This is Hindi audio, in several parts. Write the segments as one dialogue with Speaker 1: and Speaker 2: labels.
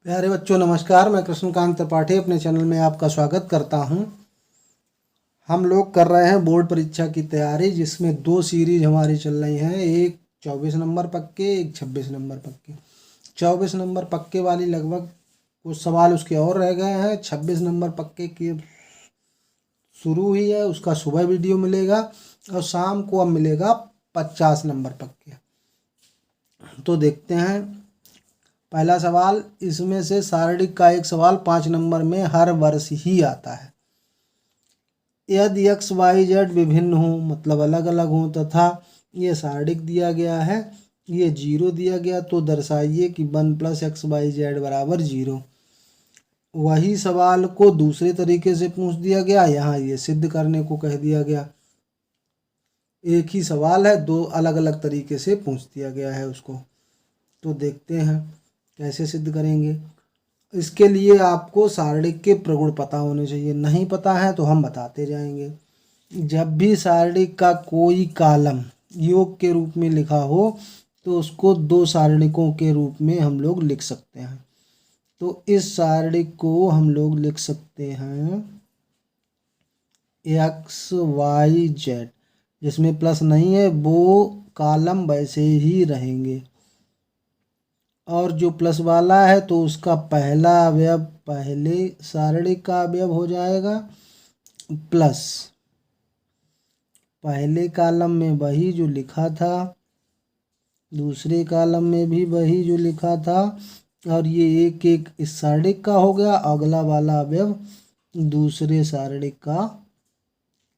Speaker 1: प्यारे बच्चों नमस्कार। मैं कृष्णकांत त्रिपाठी अपने चैनल में आपका स्वागत करता हूं। हम लोग कर रहे हैं बोर्ड परीक्षा की तैयारी, जिसमें दो सीरीज हमारी चल रही हैं, एक 24 नंबर पक्के, एक 26 नंबर पक्के। 24 नंबर पक्के वाली लगभग कुछ सवाल उसके और रह गए हैं। 26 नंबर पक्के की शुरू हुई है, उसका सुबह वीडियो मिलेगा और शाम को अब मिलेगा 50 नंबर पक्के। तो देखते हैं पहला सवाल। इसमें से सारणिक का एक सवाल 5 नंबर में हर वर्ष ही आता है। यदि एक्स वाई जेड विभिन्न हों, मतलब अलग अलग हों, तथा ये सारणिक दिया गया है, ये 0 दिया गया, तो दर्शाइए कि 1 + एक्स वाई जेड बराबर 0। वही सवाल को दूसरे तरीके से पूछ दिया गया, यहाँ ये सिद्ध करने को कह दिया गया। एक ही सवाल है, दो अलग अलग तरीके से पूछ दिया गया है उसको। तो देखते हैं कैसे सिद्ध करेंगे। इसके लिए आपको सारणिक के प्रगुण पता होने चाहिए। नहीं पता है तो हम बताते जाएंगे। जब भी सारणिक का कोई कॉलम योग के रूप में लिखा हो तो उसको दो सारणिकों के रूप में हम लोग लिख सकते हैं। तो इस सारणिक को हम लोग लिख सकते हैं एक्स वाई जेड। जिसमें प्लस नहीं है वो कॉलम वैसे ही रहेंगे, और जो प्लस वाला है तो उसका पहला अवयव पहले सारणिक का अवयव हो जाएगा प्लस। पहले कॉलम में वही जो लिखा था, दूसरे कॉलम में भी वही जो लिखा था, और ये एक एक इस सारणिक का हो गया। अगला वाला अवयव दूसरे सारणिक का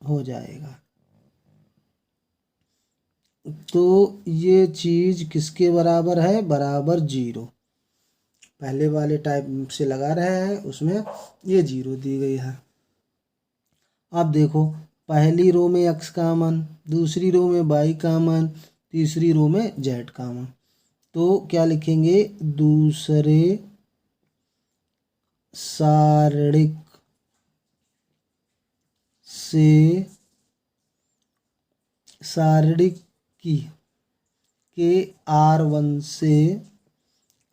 Speaker 1: हो जाएगा। तो ये चीज किसके बराबर है? बराबर 0। पहले वाले टाइप से लगा रहे हैं, उसमें ये 0 दी गई है। अब देखो, पहली रो में x कॉमन, दूसरी रो में y कॉमन, तीसरी रो में z कॉमन। तो क्या लिखेंगे? दूसरे सारणिक से सारणिक की के R1 से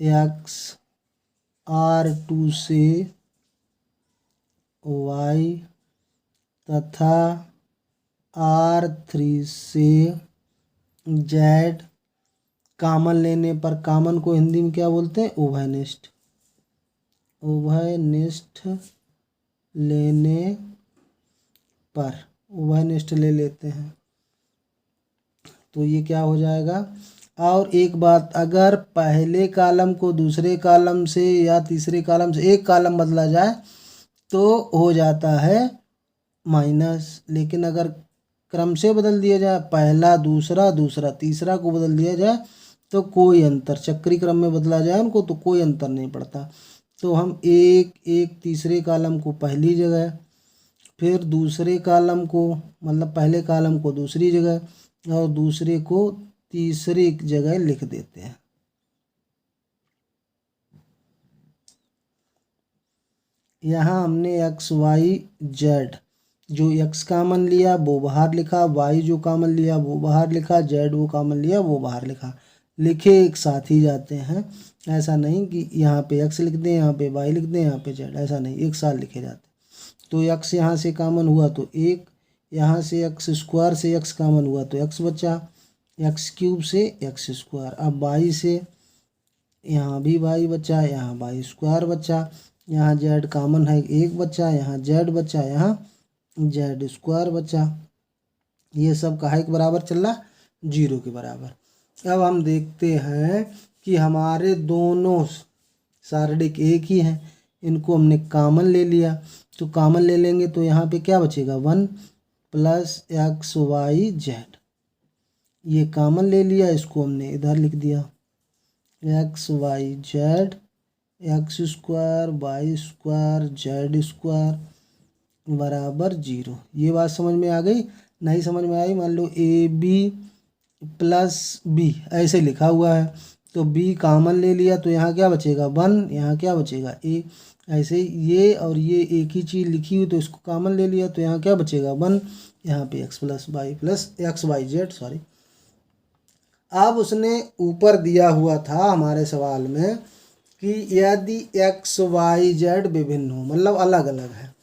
Speaker 1: x, R2 से y तथा R3 से z कॉमन लेने पर, कॉमन को हिंदी में क्या बोलते हैं? उभयनिष्ठ। उभयनिष्ठ लेने पर, उभयनिष्ठ ले लेते हैं तो ये क्या हो जाएगा। और एक बात, अगर पहले कॉलम को दूसरे कॉलम से या तीसरे कॉलम से एक कॉलम बदला जाए तो हो जाता है माइनस। लेकिन अगर क्रम से बदल दिया जाए, पहला दूसरा दूसरा तीसरा को बदल दिया जाए तो कोई अंतर, चक्री क्रम में बदला जाए उनको तो कोई अंतर नहीं पड़ता। तो हम एक एक तीसरे कॉलम को पहली जगह, फिर दूसरे कॉलम को, मतलब पहले कॉलम को दूसरी जगह और दूसरे को तीसरी जगह लिख देते हैं। यहाँ हमने एक्स वाई जेड, जो x कॉमन लिया वो बाहर लिखा, y जो कॉमन लिया वो बाहर लिखा, z वो कॉमन लिया वो बाहर लिखा। लिखे एक साथ ही जाते हैं। ऐसा नहीं कि यहाँ पे x लिख दें, यहाँ पे y लिख दें, यहाँ पे z, ऐसा नहीं, एक साथ लिखे जाते। तो x यहाँ से कॉमन हुआ तो एक, यहाँ से x स्क्वायर से x कॉमन हुआ तो x बचा, x क्यूब से x स्क्वायर। अब y से यहाँ भी y बचा, यहाँ y स्क्वायर बचा, यहाँ z कॉमन है एक बचा, यहाँ z बचा, यहाँ z स्क्वायर बचा। ये सब काहे के बराबर चल रहा? 0 के बराबर। अब हम देखते हैं कि हमारे दोनों सारणिक एक ही हैं, इनको हमने कॉमन ले लिया। तो कॉमन ले लेंगे तो यहाँ पे क्या बचेगा? 1 + एक्स वाई जेड। ये कॉमन ले लिया, इसको हमने इधर लिख दिया, X Y Z, x square Y square Z square बराबर 0। ये बात समझ में आ गई? नहीं समझ में आई, मान लो AB + B ऐसे लिखा हुआ है तो B कॉमन ले लिया तो यहाँ क्या बचेगा? 1, यहाँ क्या बचेगा? A। ऐसे ये और ये एक ही चीज़ लिखी हुई तो इसको कॉमन ले लिया तो यहाँ क्या बचेगा? 1, यहाँ पे x + y + X Y Z, sorry. अब उसने ऊपर दिया हुआ था हमारे सवाल में कि यदि एक्स वाई जेड विभिन्न हो, मतलब अलग अलग है,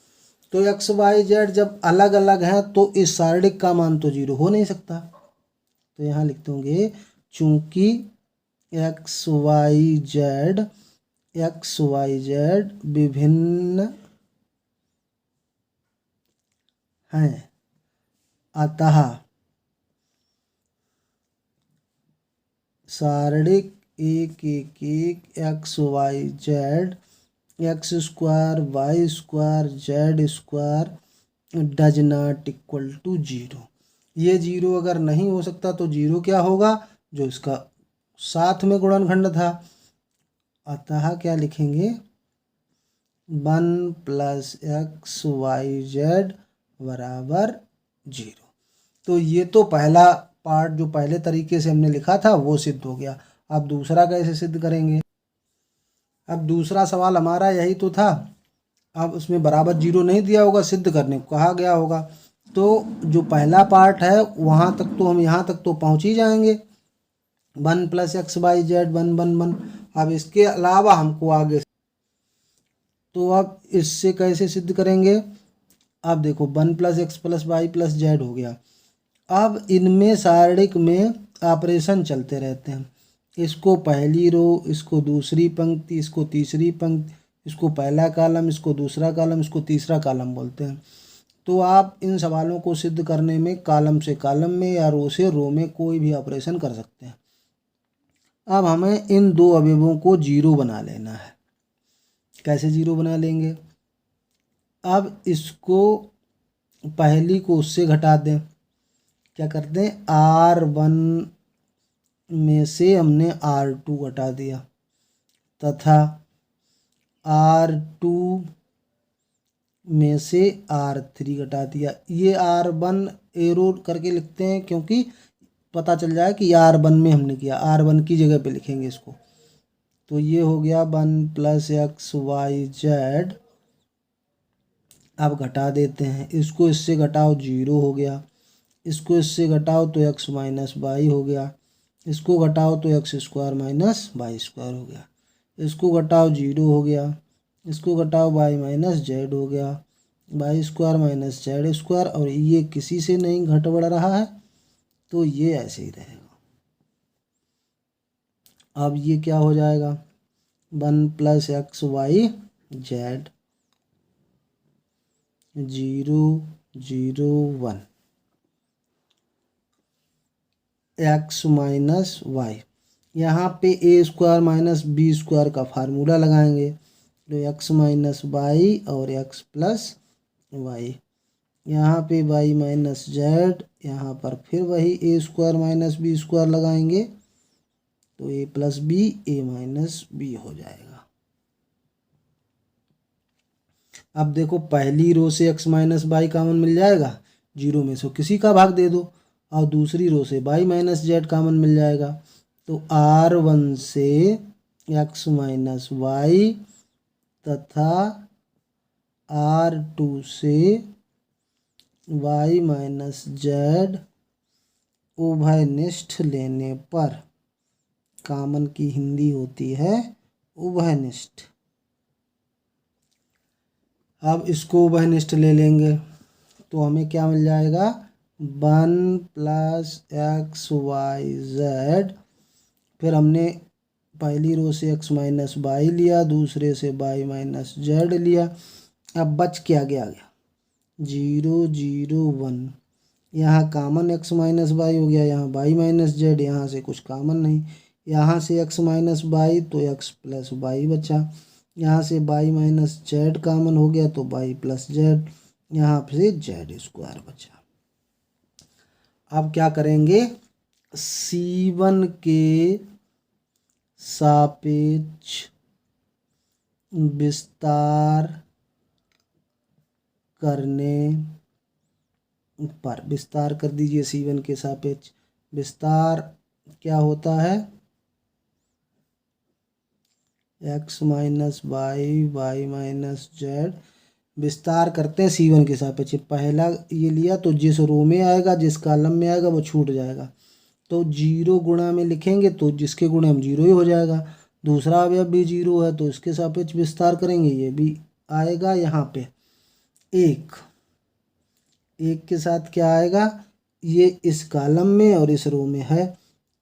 Speaker 1: तो एक्स वाई जेड जब अलग अलग हैं तो इस सारणिक का मान तो जीरो हो नहीं सकता। तो यहाँ लिखते होंगे चूंकि एक्स वाई जेड विभिन्न हैं, अतः सारणिक 1 1 1 x Y Z x square Y square Z square does not equal to zero. ये जीरो अगर नहीं हो सकता तो जीरो क्या होगा, जो इसका साथ में गुणनखंड था। अतः क्या लिखेंगे, 1 प्लस एक्स वाई जेड बराबर जीरो। तो ये तो पहला पार्ट जो पहले तरीके से हमने लिखा था वो सिद्ध हो गया। अब दूसरा कैसे सिद्ध करेंगे। अब दूसरा सवाल हमारा यही तो था, अब उसमें बराबर जीरो नहीं दिया होगा, सिद्ध करने को कहा गया होगा। तो जो पहला पार्ट है वहाँ तक तो हम यहाँ तक तो पहुँच ही जाएंगे, 1 प्लस एक्स वाई जेड 1 1 1। अब इसके अलावा हमको आगे, तो अब इससे कैसे सिद्ध करेंगे। अब देखो 1 plus x plus y plus z हो गया। अब इनमें सारणिक में ऑपरेशन चलते रहते हैं, इसको पहली रो, इसको दूसरी पंक्ति, इसको तीसरी पंक्ति, इसको पहला कॉलम, इसको दूसरा कॉलम, इसको तीसरा कॉलम बोलते हैं। तो आप इन सवालों को सिद्ध करने में कॉलम से कॉलम में या रो से रो में कोई भी ऑपरेशन कर सकते हैं। अब हमें इन दो अवयवों को जीरो बना लेना है। कैसे जीरो बना लेंगे, अब इसको पहली को उससे घटा दें। क्या करते हैं, R1 में से हमने R2 घटा दिया तथा R2 में से R3 घटा दिया। ये R1 एरो करके लिखते हैं क्योंकि पता चल जाए कि R1 में हमने किया, R1 की जगह पे लिखेंगे इसको। तो ये हो गया 1 प्लस एक्स वाई जेड। अब घटा देते हैं, इसको इससे घटाओ जीरो हो गया, इसको इससे घटाओ तो एक्स माइनस वाई हो गया, इसको घटाओ तो x square minus y square हो गया, इसको घटाओ जीरो हो गया, इसको घटाओ वाई माइनस जेड हो गया, y square minus z square. और ये किसी से नहीं घट बढ़ रहा है तो ये ऐसे ही रहेगा। अब ये क्या हो जाएगा, 1 plus x Y z 0 0 1 x minus y. यहाँ पे a square minus b square का फार्मूला लगाएंगे, तो एक्स माइनस वाई और एक्स प्लस वाई। यहाँ पे वाई माइनस जेड, यहाँ पर फिर वही a square minus b square लगाएंगे, तो a plus b a minus b हो जाएगा। अब देखो पहली रो से एक्स माइनस वाई कॉमन मिल जाएगा, जीरो में से किसी का भाग दे दो, और दूसरी रो से वाई माइनस जेड कॉमन मिल जाएगा। तो R1 से एक्स माइनस वाई तथा R2 से वाई माइनस जेड उभयनिष्ठ लेने पर, कॉमन की हिंदी होती है उभयनिष्ठ। अब इसको उभयनिष्ठ ले लेंगे तो हमें क्या मिल जाएगा, 1 प्लस एक्स वाई जेड। फिर हमने पहली रो से एक्स माइनस वाई लिया, दूसरे से वाई माइनस जेड लिया। अब बच क्या गया, 0 0 1। यहाँ कॉमन एक्स माइनस वाई हो गया, यहाँ वाई माइनस जेड, यहाँ से कुछ कॉमन नहीं, यहाँ से एक्स माइनस वाई तो एक्स प्लस वाई बचा, यहाँ से वाई माइनस जेड कॉमन हो गया तो वाई प्लस जेड, यहाँ से जेड स्क्वायर बचा। अब क्या करेंगे, C1 के सापेक्ष विस्तार करने पर, विस्तार कर दीजिए C1 के सापेक्ष। विस्तार क्या होता है, x minus y y minus z, विस्तार करते हैं C1 के सापेक्ष। पहला ये लिया तो जिस रो में आएगा जिस कॉलम में आएगा वो छूट जाएगा, तो जीरो गुणा में लिखेंगे तो जिसके गुणे हम जीरो ही हो जाएगा। दूसरा अवयव भी 0 है तो इसके सापेक्ष विस्तार करेंगे, ये भी आएगा। यहाँ पे एक के साथ क्या आएगा, ये इस कॉलम में और इस रो में है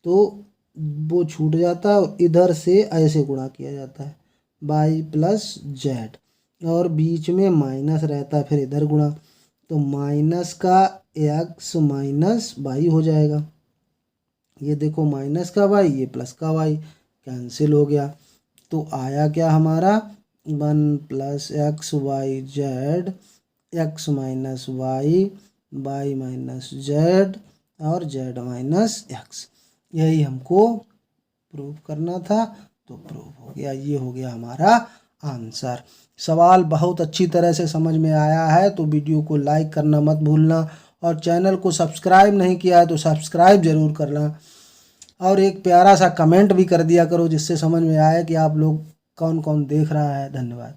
Speaker 1: तो वो छूट जाता है और इधर से ऐसे गुणा किया जाता है y प्लस जेड, और बीच में माइनस रहता है, फिर इधर गुणा, तो माइनस का x माइनस वाई हो जाएगा। ये देखो माइनस का y, ये प्लस का y, कैंसिल हो गया। तो आया क्या हमारा 1 plus x Y z, x minus y, y minus z और z माइनस x। यही हमको प्रूव करना था, तो प्रूव हो गया। ये हो गया हमारा आंसर। सवाल बहुत अच्छी तरह से समझ में आया है तो वीडियो को लाइक करना मत भूलना, और चैनल को सब्सक्राइब नहीं किया है तो सब्सक्राइब ज़रूर करना, और एक प्यारा सा कमेंट भी कर दिया करो जिससे समझ में आए कि आप लोग कौन कौन देख रहा है। धन्यवाद।